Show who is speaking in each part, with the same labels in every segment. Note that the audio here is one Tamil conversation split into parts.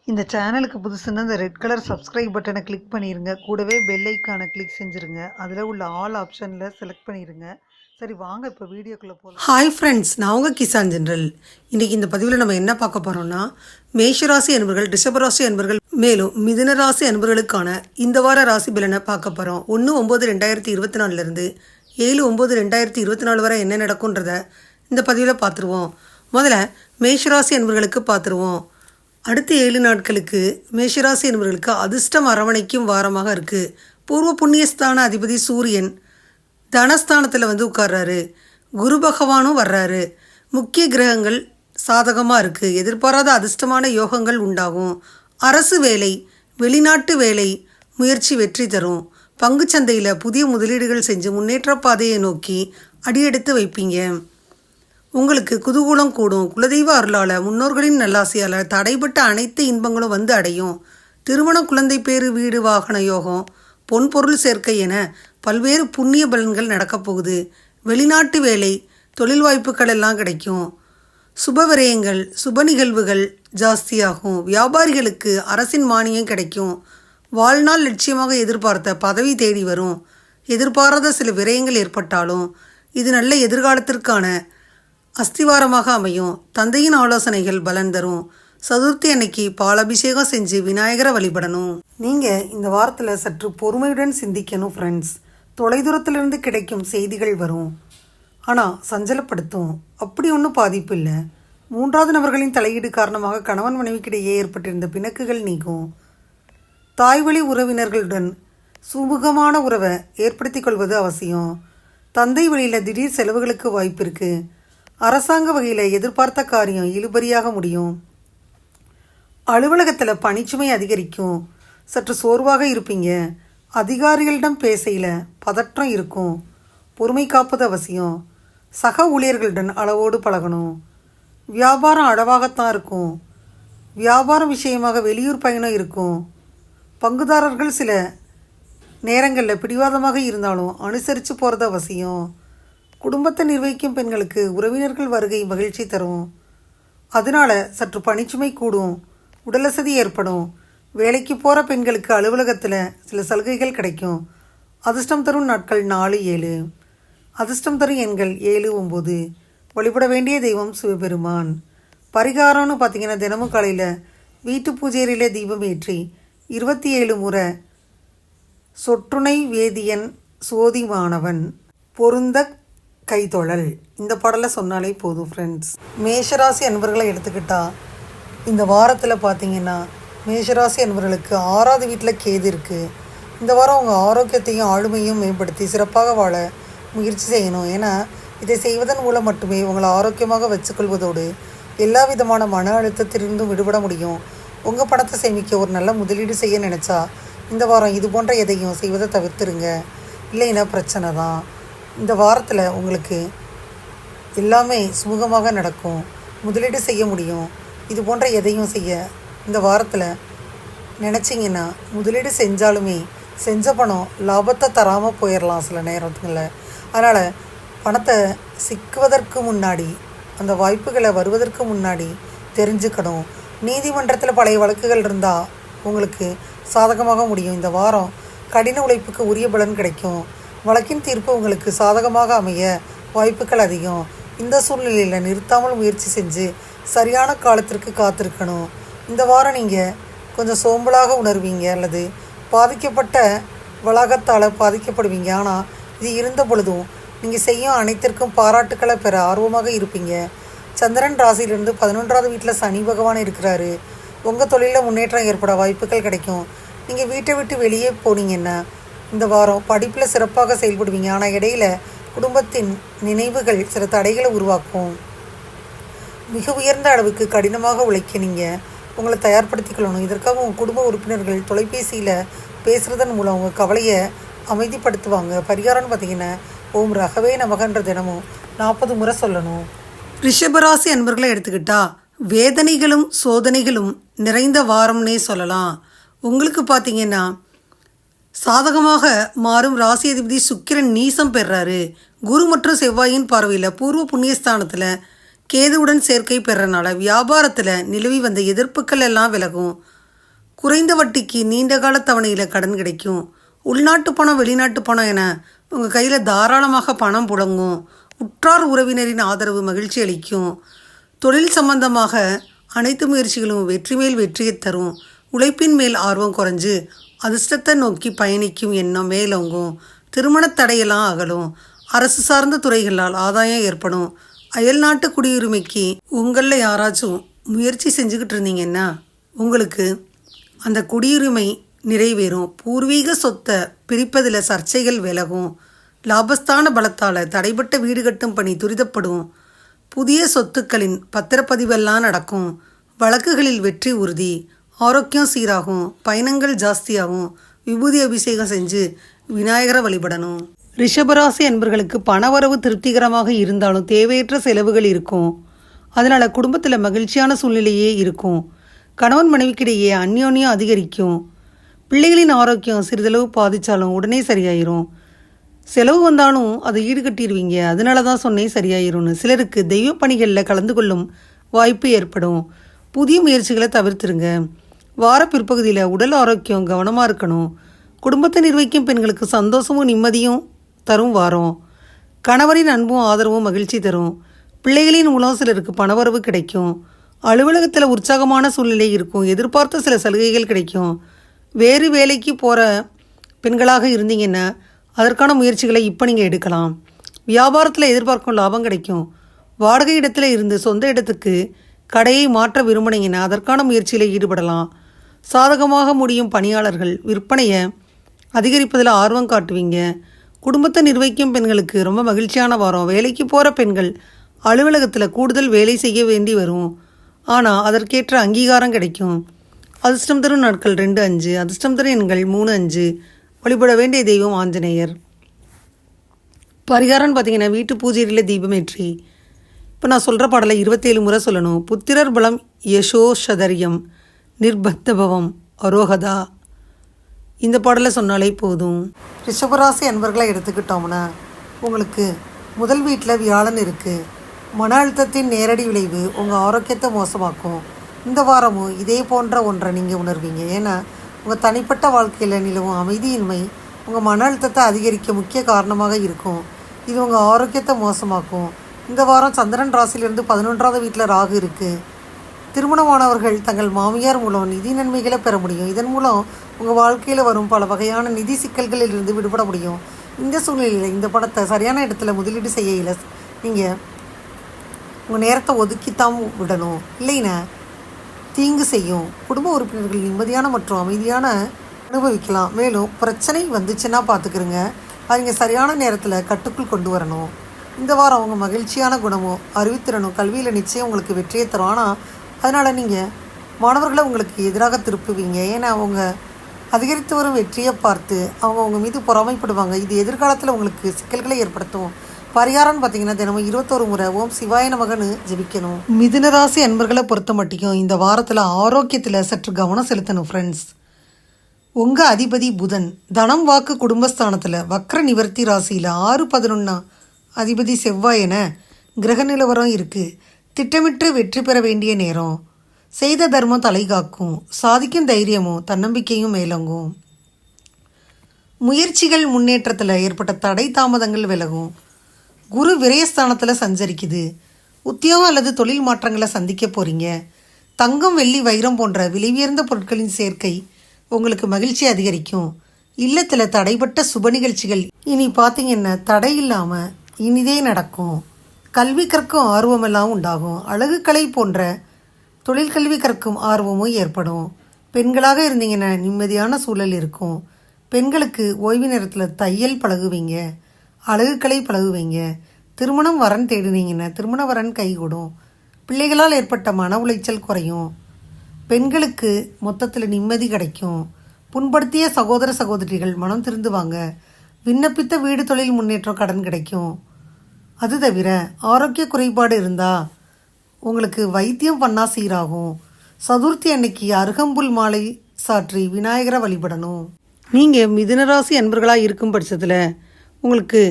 Speaker 1: இந்த சேனலுக்கு புதுசுன்னா இந்த ரெட் கலர் சப்ஸ்கிரைப் பட்டனை கிளிக் பண்ணிடுங்க. கூடவே பெல் ஐக்கானை கிளிக் செஞ்சுருங்க. அதில் உள்ள ஆல் ஆப்ஷனில் செலக்ட் பண்ணிடுங்க. சரி வாங்க இப்போ வீடியோக்குள்ளே போகலாம்.
Speaker 2: ஹாய் ஃப்ரெண்ட்ஸ், நான் உங்கள் கிசான் ஜென்ரல். இன்றைக்கி இந்த பதிவில் நம்ம என்ன பார்க்க போகிறோம்னா, மேஷராசி அன்பர்கள், ரிஷபராசி அன்பர்கள், மேலும் மிதுன ராசி அன்பர்களுக்கான இந்த வார ராசி பலனை பார்க்க போகிறோம். 1/9/2024 7/9/2024 வரை என்ன நடக்கும்ன்றத இந்த பதிவில் பார்த்துருவோம். முதல்ல மேஷராசி அன்பர்களுக்கு பார்த்துருவோம். அடுத்த 7 நாட்களுக்கு மேஷராசி என்பவர்களுக்கு அதிர்ஷ்டம் அரவணைக்கும் வாரமாக இருக்குது. பூர்வ புண்ணியஸ்தான அதிபதி சூரியன் தனஸ்தானத்தில் உட்கார்றாரு. குரு பகவானும் வர்றாரு. முக்கிய கிரகங்கள் சாதகமாக இருக்குது. எதிர்பாராத அதிர்ஷ்டமான யோகங்கள் உண்டாகும். அரசு வேலை, வெளிநாட்டு வேலை முயற்சி வெற்றி தரும். பங்குச்சந்தையில் புதிய முதலீடுகள் செஞ்சு முன்னேற்ற பாதையை நோக்கி அடியெடுத்து வைப்பீங்க. உங்களுக்கு குதூகூலம் கூடும். குலதெய்வ அருளால், முன்னோர்களின் நல்லாசையால் தடைப்பட்ட அனைத்து இன்பங்களும் அடையும். திருமணம், குழந்தை பேறு, வீடு வாகன யோகம், பொன் பொருள் சேர்க்கை என பல்வேறு புண்ணிய பலன்கள் நடக்கப் போகுது. வெளிநாட்டு வேலை, தொழில் வாய்ப்புகள் எல்லாம் கிடைக்கும். சுப விரயங்கள், சுப நிகழ்வுகள் ஜாஸ்தியாகும். வியாபாரிகளுக்கு அரசின் மானியம் கிடைக்கும். வாழ்நாள் லட்சியமாக எதிர்பார்த்த பதவி தேடி வரும். எதிர்பாராத சில விரயங்கள் ஏற்பட்டாலும் இது நல்ல எதிர்காலத்திற்கான அஸ்திவாரமாக அமையும். தந்தையின் ஆலோசனைகள் பலன் தரும். சதுர்த்தி அன்னைக்கு பாலாபிஷேகம் செஞ்சு விநாயகரை வழிபடணும். நீங்கள் இந்த வாரத்தில் சற்று பொறுமையுடன் சிந்திக்கணும் ஃப்ரெண்ட்ஸ். தொலைதூரத்திலிருந்து கிடைக்கும் செய்திகள் வரும், ஆனால் சஞ்சலப்படுத்தும். அப்படி ஒன்றும் பாதிப்பு இல்லை. 3வது நபர்களின் தலையீடு காரணமாக கணவன் மனைவிக்கிடையே ஏற்பட்டிருந்த பிணக்குகள் நீங்கும். தாய்வழி உறவினர்களுடன் சுமூகமான உறவை ஏற்படுத்தி கொள்வது அவசியம். தந்தை வழியில் திடீர் செலவுகளுக்கு வாய்ப்பு இருக்குது. அரசாங்க வகையில் எதிர்பார்த்த காரியம் இழுபறியாக முடியும். அலுவலகத்தில் பணிச்சுமை அதிகரிக்கும். சற்று சோர்வாக இருப்பீங்க. அதிகாரிகளிடம் பேசையில் பதற்றம் இருக்கும். பொறுமை காப்பது அவசியம். சக ஊழியர்களுடன் அளவோடு பழகணும். வியாபாரம் அளவாகத்தான் இருக்கும். வியாபார விஷயமாக வெளியூர் பயணம் இருக்கும். பங்குதாரர்கள் சில நேரங்களில் பிடிவாதமாக இருந்தாலும் அனுசரித்து போகிறது அவசியம். குடும்பத்தை நிர்வகிக்கும் பெண்களுக்கு உறவினர்கள் வருகை மகிழ்ச்சி தரும். அதனால் சற்று பணிச்சுமை கூடும். உடலசதி ஏற்படும். வேலைக்கு போகிற பெண்களுக்கு அலுவலகத்தில் சில சலுகைகள் கிடைக்கும். அதிர்ஷ்டம் தரும் நாட்கள் 4, 7. அதிர்ஷ்டம் தரும் எண்கள் 7, 9. வழிபட வேண்டிய தெய்வம் சிவபெருமான். பரிகாரம்னு பார்த்தீங்கன்னா, தினமும் காலையில் வீட்டு பூஜையிலே தீபம் ஏற்றி 27 முறை சொற்றுணை வேதியன் சோதிமானவன் பொருந்த கைத்தொழல் இந்த பாடலை சொன்னாலே போதும் ஃப்ரெண்ட்ஸ். மேஷராசி அன்பர்களை எடுத்துக்கிட்டால் இந்த வாரத்தில் பார்த்தீங்கன்னா, மேஷராசி அன்பர்களுக்கு 6வது வீட்டில் கேது இருக்குது. இந்த வாரம் உங்கள் ஆரோக்கியத்தையும் ஆளுமையும் மேம்படுத்தி சிறப்பாக வாழ முயற்சி செய்யணும். ஏன்னா இதை செய்வதன் மூலம் மட்டுமே உங்களை ஆரோக்கியமாக வச்சுக்கொள்வதோடு எல்லா விதமான மன அழுத்தத்திலிருந்தும் விடுபட முடியும். உங்கள் பணத்தை சேமிக்க ஒரு நல்ல முதலீடு செய்ய நினச்சா இந்த வாரம் இது போன்ற எதையும் செய்வதை தவிர்த்துருங்க. இல்லைன்னா பிரச்சனை தான். இந்த வாரத்தில் உங்களுக்கு எல்லாமே சுமூகமாக நடக்கும். முதலீடு செய்ய முடியும். இது போன்ற எதையும் செய்ய இந்த வாரத்தில் நினச்சிங்கன்னா, முதலீடு செஞ்சாலுமே செஞ்ச பணம் லாபத்தை தராமல் போயிடலாம் சில நேரங்களில். அதனால் பணத்தை சிக்குவதற்கு முன்னாடி, அந்த வாய்ப்புகளை வருவதற்கு முன்னாடி தெரிஞ்சுக்கணும். நீதிமன்றத்தில் பழைய வழக்குகள் இருந்தால் உங்களுக்கு சாதகமாக முடியும். இந்த வாரம் கடின உழைப்புக்கு உரிய பலன் கிடைக்கும். வழக்கின் தீர்ப்பு உங்களுக்கு சாதகமாக அமைய வாய்ப்புகள் அதிகம். இந்த சூழ்நிலையில் நிறுத்தாமல் முயற்சி செஞ்சு சரியான காலத்திற்கு காத்திருக்கணும். இந்த வாரம் நீங்கள் கொஞ்சம் சோம்பலாக உணர்வீங்க அல்லது பாதிக்கப்பட்ட வளாகத்தால் பாதிக்கப்படுவீங்க. ஆனால் இது இருந்த பொழுதும் நீங்கள் செய்யும் அனைத்திற்கும் பாராட்டுக்களை பெற ஆர்வமாக இருப்பீங்க. சந்திரன் ராசியிலிருந்து 11வது வீட்டில் சனி பகவான் இருக்கிறாரு. உங்கள் தொழிலில் முன்னேற்றம் ஏற்பட வாய்ப்புகள் கிடைக்கும். நீங்கள் வீட்டை விட்டு வெளியே போனீங்கன்னா இந்த வாரம் படிப்பில் சிறப்பாக செயல்படுவீங்க. ஆனால் இடையில குடும்பத்தின் நினைவுகள் சில தடைகளை உருவாக்கும். மிக உயர்ந்த அளவுக்கு கடினமாக உழைக்க நீங்கள் உங்களை தயார்படுத்திக்கொள்ளணும். இதற்காக உங்கள் குடும்ப உறுப்பினர்கள் தொலைபேசியில் பேசுகிறதன் மூலம் உங்கள் கவலையை அமைதிப்படுத்துவாங்க. பரிகாரம்னு பார்த்தீங்கன்னா, ஓம் ரகவே நமகன்ற தினமும் 40 முறை சொல்லணும். ரிஷபராசி அன்பர்களை எடுத்துக்கிட்டா வேதனைகளும் சோதனைகளும் நிறைந்த வாரம்னே சொல்லலாம். உங்களுக்கு பார்த்தீங்கன்னா, சாதகமாக மாறும் ராசி அதிபதி சுக்கிரன் நீசம் பெறாரு. குரு மற்றும் செவ்வாயின் பார்வையில் பூர்வ புண்ணியஸ்தானத்தில் கேதுவுடன் சேர்க்கை பெறனால வியாபாரத்தில் நிலவி வந்த எதிர்ப்புகள் எல்லாம் விலகும். குறைந்த வட்டிக்கு நீண்ட கால தவணையில் கடன் கிடைக்கும். உள்நாட்டு பணம் வெளிநாட்டு பணம் என உங்கள் கையில் தாராளமாக பணம் புழங்கும். உற்றார் உறவினரின் ஆதரவு மகிழ்ச்சி அளிக்கும். தொழில் சம்பந்தமாக அனைத்து முயற்சிகளும் வெற்றி மேல் வெற்றியை தரும். உழைப்பின் மேல் ஆர்வம் குறைஞ்சு அதிர்ஷ்டத்தை நோக்கி பயணிக்கும் எண்ணம் மேலோங்கும். திருமணத் தடையெல்லாம் அகலும். அரசு சார்ந்த துறைகளால் ஆதாயம் ஏற்படும். அயல்நாட்டு குடியுரிமைக்கு உங்களில் யாராச்சும் முயற்சி செஞ்சுக்கிட்டு இருந்தீங்கன்னா உங்களுக்கு அந்த குடியுரிமை நிறைவேறும். பூர்வீக சொத்தை பிரிப்பதில் சர்ச்சைகள் விலகும். லாபஸ்தான பலத்தால் தடைப்பட்ட வீடு கட்டும் பணி துரிதப்படும். புதிய சொத்துக்களின் பத்திரப்பதிவெல்லாம் நடக்கும். வழக்குகளில் வெற்றி உறுதி. ஆரோக்கியம் சீராகும். பயணங்கள் ஜாஸ்தியாகும். விபூதி அபிஷேகம் செஞ்சு விநாயகரை வழிபடணும். ரிஷபராசி அன்பர்களுக்கு பணவரவு திருப்திகரமாக இருந்தாலும் தேவையற்ற செலவுகள் இருக்கும். அதனால் குடும்பத்தில் மகிழ்ச்சியான சூழ்நிலையே இருக்கும். கணவன் மனைவிக்கிடையே அந்யோன்யம் அதிகரிக்கும். பிள்ளைகளின் ஆரோக்கியம் சிறிதளவு பாதித்தாலும் உடனே சரியாயிரும். செலவு வந்தாலும் அதை ஈடுகட்டிடுவீங்க. அதனால தான் சொன்னேன் சரியாயிரும்னு. சிலருக்கு தெய்வ பணிகளில் கலந்து கொள்ளும் வாய்ப்பு ஏற்படும். புதிய முயற்சிகளை தவிர்த்துருங்க. வார பிற்பகுதியில் உடல் ஆரோக்கியம் கவனமாக இருக்கணும். குடும்பத்தை நிர்வகிக்கும் பெண்களுக்கு சந்தோஷமும் நிம்மதியும் தரும் வாரம். கணவரின் அன்பும் ஆதரவும் மகிழ்ச்சி தரும். பிள்ளைகளின் மூலம் சிலருக்கு பணவரவு கிடைக்கும். அலுவலகத்தில் உற்சாகமான சூழ்நிலை இருக்கும். எதிர்பார்த்த சில சலுகைகள் கிடைக்கும். வேறு வேலைக்கு போகிற பெண்களாக இருந்தீங்கன்னா அதற்கான முயற்சிகளை இப்போ நீங்கள் எடுக்கலாம். வியாபாரத்தில் எதிர்பார்க்கும் லாபம் கிடைக்கும். வாடகை இடத்துல இருந்து சொந்த இடத்துக்கு கடையை மாற்ற விரும்பினீங்கன்னா அதற்கான முயற்சியில் ஈடுபடலாம். சாதகமாக முடியும் பணியாளர்கள் விற்பனையை அதிகரிப்பதில் ஆர்வம் காட்டுவீங்க. குடும்பத்தை நிர்வகிக்கும் பெண்களுக்கு ரொம்ப மகிழ்ச்சியான வாரம். வேலைக்கு போகிற பெண்கள் அலுவலகத்தில் கூடுதல் வேலை செய்ய வேண்டி வரும். ஆனால் அதற்கேற்ற அங்கீகாரம் கிடைக்கும். அதிர்ஷ்டம் தரும் நாட்கள் 2, 5. அதிர்ஷ்டம் தரும் எண்கள் 3, 5. வழிபட வேண்டிய தெய்வம் ஆஞ்சநேயர். பரிகாரம்னு பார்த்தீங்கன்னா வீட்டு பூஜையில் தீபமேற்றி. இப்போ நான் சொல்கிற பாடலை 27 முறை சொல்லணும். புத்திரர் பலம் யசோஷதரியம் நிர்பத்தபவம் அரோகதா. இந்த பாடலை சொன்னாலே போதும். ரிஷபராசி அன்பர்களை எடுத்துக்கிட்டோம்னா உங்களுக்கு முதல் வீட்டில் வியாழன் இருக்குது. மன அழுத்தத்தின் நேரடி விளைவு உங்கள் ஆரோக்கியத்தை மோசமாக்கும். இந்த வாரமும் இதே போன்ற ஒன்றை நீங்கள் உணர்வீங்க. ஏன்னா உங்கள் தனிப்பட்ட வாழ்க்கையில் நிலவும் அமைதியின்மை உங்கள் மன அழுத்தத்தை அதிகரிக்க முக்கிய காரணமாக இருக்கும். இது உங்கள் ஆரோக்கியத்தை மோசமாக்கும். இந்த வாரம் சந்திரன் ராசியிலிருந்து 11வது வீட்டில் ராகு இருக்குது. திருமணமானவர்கள் தங்கள் மாமியார் மூலம் நிதி நன்மைகளை பெற முடியும். இதன் மூலம் உங்கள் வாழ்க்கையில் வரும் பல வகையான நிதி சிக்கல்களில் இருந்து விடுபட முடியும். இந்த சூழ்நிலையில் இந்த பணத்தை சரியான இடத்துல முதலீடு செய்யல நீங்கள் உங்கள் நேரத்தை ஒதுக்கித்தான் விடணும். இல்லைன்னா தீங்கு செய்யும். குடும்ப உறுப்பினர்கள் நிம்மதியான மற்றும் அமைதியான அனுபவிக்கலாம். மேலும் பிரச்சனை வந்துச்சுன்னா பார்த்துக்கிறங்க. அது நீங்கள் சரியான நேரத்தில் கட்டுக்குள் கொண்டு வரணும். இந்த வாரம் உங்கள் மகிழ்ச்சியான குணமும் அறிவுத்திறனும் கல்வியில் நிச்சயம் உங்களுக்கு வெற்றியை தரும். ஆனால் அதனால் நீங்கள் மாணவர்களை உங்களுக்கு எதிராக திருப்புவீங்க. ஏன்னா அவங்க அதிகரித்து வரும் வெற்றியை பார்த்து அவங்க உங்கள் மீது பொறாமைப்படுவாங்க. இது எதிர்காலத்தில் உங்களுக்கு சிக்கல்களை ஏற்படுத்தும். பரிகாரம்னு பார்த்தீங்கன்னா தினமும் 21 முறை ஓம் சிவாய நமகன்னு ஜெபிக்கணும். மிதுன ராசி அன்பர்களை பொறுத்த மட்டும் இந்த வாரத்தில் ஆரோக்கியத்தில் சற்று கவனம் செலுத்தணும் ஃப்ரெண்ட்ஸ். உங்கள் அதிபதி புதன் தனம் வாக்கு குடும்பஸ்தானத்தில் வக்ர நிவர்த்தி ராசியில் 6-11 அதிபதி செவ்வாய் என கிரக நிலவரம் இருக்குது. திட்டமிட்டு வெற்றி பெற வேண்டிய நேரம். செய்த தர்மம் தலை காக்கும். சாதிக்கும் தைரியமும் தன்னம்பிக்கையும் மேலோங்கும். முயற்சிகள் முன்னேற்றத்தில் ஏற்பட்ட தடை தாமதங்கள் விலகும். குரு விரயஸ்தானத்தில் சஞ்சரிக்குது. உத்தியோகம் அல்லது தொழில் மாற்றங்களை சந்திக்க போகிறீங்க. தங்கம் வெள்ளி வைரம் போன்ற விலை உயர்ந்த பொருட்களின் சேர்க்கை உங்களுக்கு மகிழ்ச்சி அதிகரிக்கும். இல்லத்தில் தடைப்பட்ட சுப நிகழ்ச்சிகள் இனி பார்த்தீங்கன்னா தடை இல்லாமல் இனிதே நடக்கும். கல்வி கற்கும் ஆர்வமெல்லாம் உண்டாகும். அழகுக்கலை போன்ற தொழிற்கல்வி கற்கும் ஆர்வமும் ஏற்படும். பெண்களாக இருந்தீங்கன்னா நிம்மதியான சூழல் இருக்கும். பெண்களுக்கு ஓய்வு நேரத்தில் தையல் பழகுவீங்க. அழகுக்கலை பழகுவீங்க. திருமணம் வரன் தேடினீங்கன்னா திருமண வரன் கைகூடும். பிள்ளைகளால் ஏற்பட்ட மன உளைச்சல் குறையும். பெண்களுக்கு மொத்தத்தில் நிம்மதி கிடைக்கும். புண்படுத்திய சகோதர சகோதரிகள் மனம் திருந்துவாங்க. விண்ணப்பித்த வீடு தொழில் முன்னேற்றம் கடன் கிடைக்கும். அது தவிர ஆரோக்கிய குறைபாடு இருந்தால் உங்களுக்கு வைத்தியம் பண்ணால் சீராகும். சதுர்த்தி அன்னைக்கு அருகம்புல் மாலை சாற்றி விநாயகரை வழிபடணும். நீங்கள் மிதுனராசி அன்பர்களாக இருக்கும் பட்சத்தில் உங்களுக்கு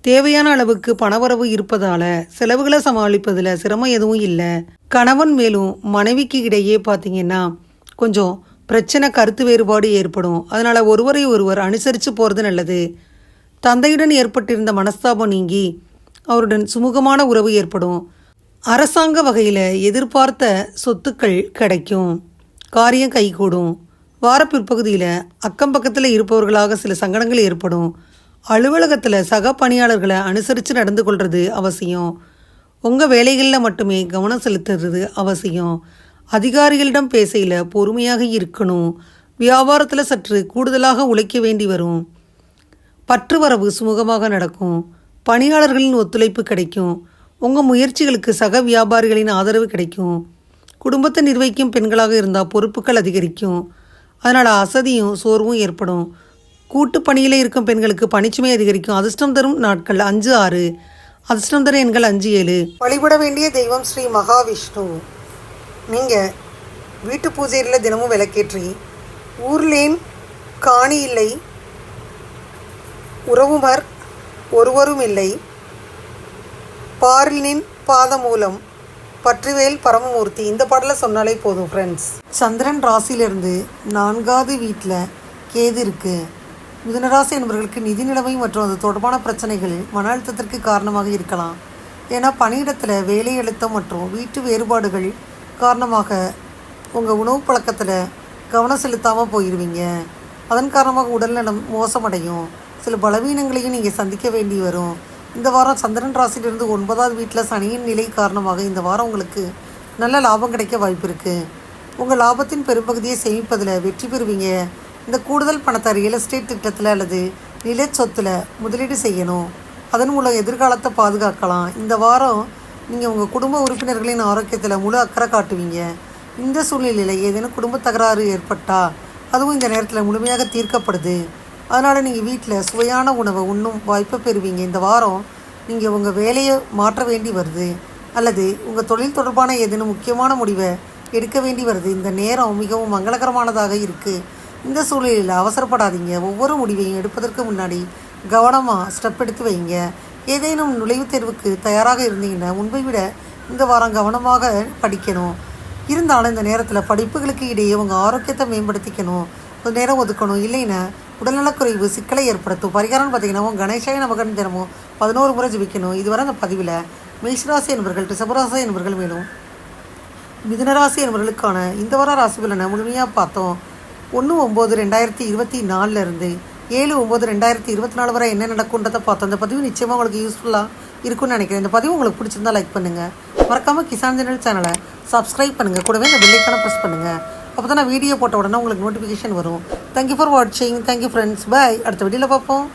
Speaker 2: தேவையான அளவுக்கு பணவரவு இருப்பதால் செலவுகளை சமாளிப்பதில் சிரமம் எதுவும் இல்லை. கணவன் மேலும் மனைவிக்கு இடையே பார்த்தீங்கன்னா கொஞ்சம் பிரச்சனை, கருத்து வேறுபாடு ஏற்படும். அதனால் ஒருவரை ஒருவர் அனுசரித்து போகிறது நல்லது. தந்தையுடன் ஏற்பட்டிருந்த மனஸ்தாபம் நீங்கி அவருடன் சுமூகமான உறவு ஏற்படும். அரசாங்க வகையில் எதிர்பார்த்த சொத்துக்கள் கிடைக்கும். காரியம் கைகூடும். வார பிற்பகுதியில் அக்கம் பக்கத்தில் இருப்பவர்களாக சில சங்கடங்கள் ஏற்படும். அலுவலகத்தில் சக பணியாளர்களை அனுசரித்து நடந்து கொள்வது அவசியம். உங்கள் வேலைகளில் மட்டுமே கவனம் செலுத்துறது அவசியம். அதிகாரிகளிடம் பேசையில் பொறுமையாக இருக்கணும். வியாபாரத்தில் சற்று கூடுதலாக உழைக்க வேண்டி வரும். பற்று வரவு சுமூகமாக நடக்கும். பணியாளர்களின் ஒத்துழைப்பு கிடைக்கும். உங்கள் முயற்சிகளுக்கு சக வியாபாரிகளின் ஆதரவு கிடைக்கும். குடும்பத்தை நிர்வகிக்கும் பெண்களாக இருந்தால் பொறுப்புகள் அதிகரிக்கும். அதனால் அசதியும் சோர்வும் ஏற்படும். கூட்டு பணியில் இருக்கும் பெண்களுக்கு பணிச்சுமை அதிகரிக்கும். அதிர்ஷ்டம் தரும் நாட்கள் 5-6. அதிர்ஷ்டம் தரும் எண்கள் 5-7.
Speaker 1: வழிபட வேண்டிய தெய்வம் ஸ்ரீ மகாவிஷ்ணு. நீங்கள் வீட்டு பூஜையில் தினமும் விளக்கேற்றி ஊர்லேன் காணி இல்லை, உறவுமர் ஒருவரும் இல்லை, பாரினின் பாதமூலம் பற்றுவேல் பரமமூர்த்தி இந்த பாடலை சொன்னாலே போதும் ஃப்ரெண்ட்ஸ். சந்திரன் ராசியிலிருந்து 4வது வீட்டில் கேது இருக்குது. மிதுனராசி என்பவர்களுக்கு நிதி நிலைமை மற்றும் அது தொடர்பான பிரச்சனைகள் மன அழுத்தத்திற்கு காரணமாக இருக்கலாம். ஏன்னா பணியிடத்தில் வேலை அழுத்தம் மற்றும் வீட்டு வேறுபாடுகள் காரணமாக உங்கள் உணவு பழக்கத்தில் கவனம் செலுத்தாமல் போயிடுவீங்க. அதன் காரணமாக உடல்நலம் மோசமடையும். சில பலவீனங்களையும் நீங்கள் சந்திக்க வேண்டி வரும். இந்த வாரம் சந்திரன் ராசியிலிருந்து 9வது வீட்டில் சனியின் நிலை காரணமாக இந்த வாரம் உங்களுக்கு நல்ல லாபம் கிடைக்க வாய்ப்பு இருக்குது. உங்கள் லாபத்தின் பெரும்பகுதியை சேமிப்பதில் வெற்றி பெறுவீங்க. இந்த கூடுதல் பணத்தை ரியல் எஸ்டேட் திட்டத்தில் அல்லது நில சொத்தில் முதலீடு செய்யணும். அதன் மூலம் எதிர்காலத்தை பாதுகாக்கலாம். இந்த வாரம் நீங்கள் உங்கள் குடும்ப உறுப்பினர்களின் ஆரோக்கியத்தில் முழு அக்கறை காட்டுவீங்க. இந்த சூழ்நிலையில் ஏதேனும் குடும்ப தகராறு ஏற்பட்டால் அதுவும் இந்த நேரத்தில் முழுமையாக தீர்க்கப்படுது. அதனால் நீங்கள் வீட்டில் சுவையான உணவை உண்ணும் வாய்ப்பை பெறுவீங்க. இந்த வாரம் நீங்கள் உங்கள் வேலையை மாற்ற வேண்டி வருது அல்லது உங்கள் தொழில் தொடர்பான ஏதேனும் முக்கியமான முடிவை எடுக்க வேண்டி வருது. இந்த நேரம் மிகவும் மங்களகரமானதாக இருக்குது. இந்த சூழ்நிலையில் அவசரப்படாதீங்க. ஒவ்வொரு முடிவையும் எடுப்பதற்கு முன்னாடி கவனமாக ஸ்டெப் எடுத்து வைங்க. ஏதேனும் நுழைவுத் தேர்வுக்கு தயாராக இருந்தீங்கன்னா முன்பை விட இந்த வாரம் கவனமாக படிக்கணும். இருந்தாலும் இந்த நேரத்தில் படிப்புகளுக்கு இடையே உங்கள் ஆரோக்கியத்தை மேம்படுத்திக்கணும். கொஞ்சம் நேரம் ஒதுக்கணும். இல்லைன்னா உடல்நலக்குறைவு சிக்கலை ஏற்படுத்தும். பரிகாரம்னு பார்த்தீங்கன்னா கணேசாய நமகன் தினமும் 11 முறை ஜபிக்கணும். இதுவரை அந்த பதிவில் மேஷராசி என்பவர்கள், ரிஷபராசி என்பவர்கள் மேலும் மிதுனராசி என்பவர்களுக்கான இந்த வார ராசி பலனை முழுமையாக பார்த்தோம். 1/9/2024 இருந்து 7/9/2024 வரை என்ன நடக்குன்றதை பார்த்தோம். இந்த பதிவு நிச்சயமாக உங்களுக்கு யூஸ்ஃபுல்லாக இருக்கும்னு நினைக்கிறேன். இந்த பதிவு உங்களுக்கு பிடிச்சிருந்தா லைக் பண்ணுங்கள். மறக்காமல் கிசான் சேனலை சப்ஸ்கிரைப் பண்ணுங்கள். கூடவே இந்த பெல் ஐக்கானை ப்ரெஸ் பண்ணுங்கள். அப்போ தான் நான் வீடியோ போட்ட உடனே உங்களுக்கு நோட்டிஃபிகேஷன் வரும். தேங்க்யூ ஃபார் வாட்சிங். Thank you friends. பாய். அடுத்த வீடியோவில் பார்ப்போம்.